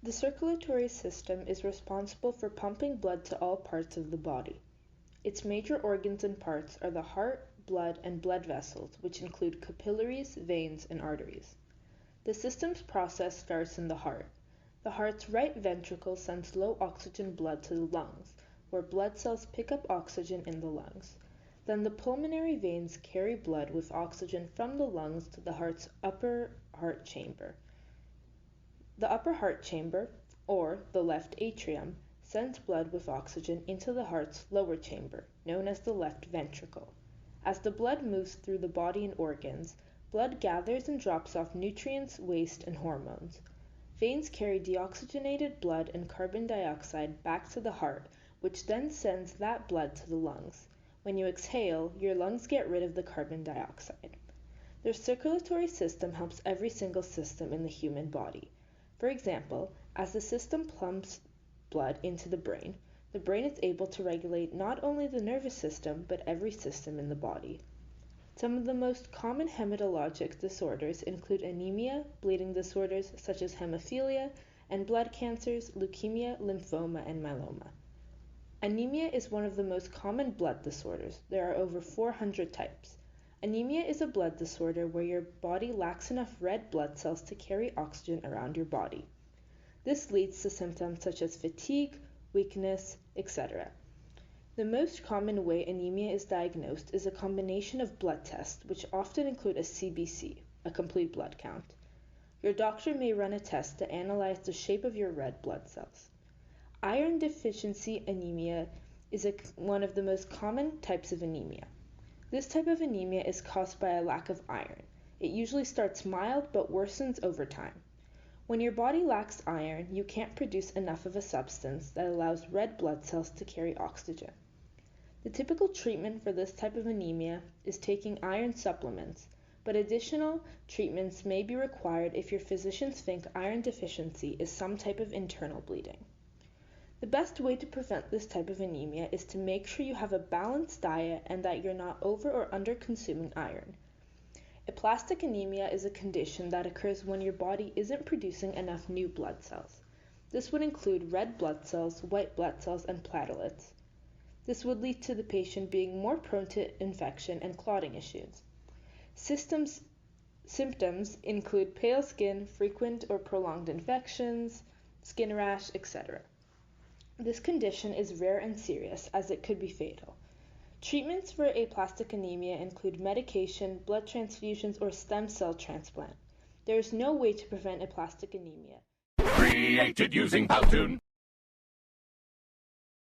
The circulatory system is responsible for pumping blood to all parts of the body. Its major organs and parts are the heart, blood, and blood vessels, which include capillaries, veins, and arteries. The system's process starts in the heart. The heart's right ventricle sends low oxygen blood to the lungs, where blood cells pick up oxygen in the lungs. Then the pulmonary veins carry blood with oxygen from the lungs to the heart's upper heart chamber. The upper heart chamber, or the left atrium, sends blood with oxygen into the heart's lower chamber, known as the left ventricle. As the blood moves through the body and organs, blood gathers and drops off nutrients, waste, and hormones. Veins carry deoxygenated blood and carbon dioxide back to the heart, which then sends that blood to the lungs. When you exhale, your lungs get rid of the carbon dioxide. The circulatory system helps every single system in the human body. For example, as the system pumps blood into the brain is able to regulate not only the nervous system, but every system in the body. Some of the most common hematologic disorders include anemia, bleeding disorders such as hemophilia, and blood cancers, leukemia, lymphoma, and myeloma. Anemia is one of the most common blood disorders. There are over 400 types. Anemia is a blood disorder where your body lacks enough red blood cells to carry oxygen around your body. This leads to symptoms such as fatigue, weakness, etc. The most common way anemia is diagnosed is a combination of blood tests, which often include a CBC, a complete blood count. Your doctor may run a test to analyze the shape of your red blood cells. Iron deficiency anemia is one of the most common types of anemia. This type of anemia is caused by a lack of iron. It usually starts mild but worsens over time. When your body lacks iron, you can't produce enough of a substance that allows red blood cells to carry oxygen. The typical treatment for this type of anemia is taking iron supplements, but additional treatments may be required if your physicians think iron deficiency is some type of internal bleeding. The best way to prevent this type of anemia is to make sure you have a balanced diet and that you're not over or under consuming iron. Aplastic anemia is a condition that occurs when your body isn't producing enough new blood cells. This would include red blood cells, white blood cells, and platelets. This would lead to the patient being more prone to infection and clotting issues. Symptoms include pale skin, frequent or prolonged infections, skin rash, etc. This condition is rare and serious, as it could be fatal. Treatments for aplastic anemia include medication, blood transfusions, or stem cell transplant. There is no way to prevent aplastic anemia. Created using Powtoon.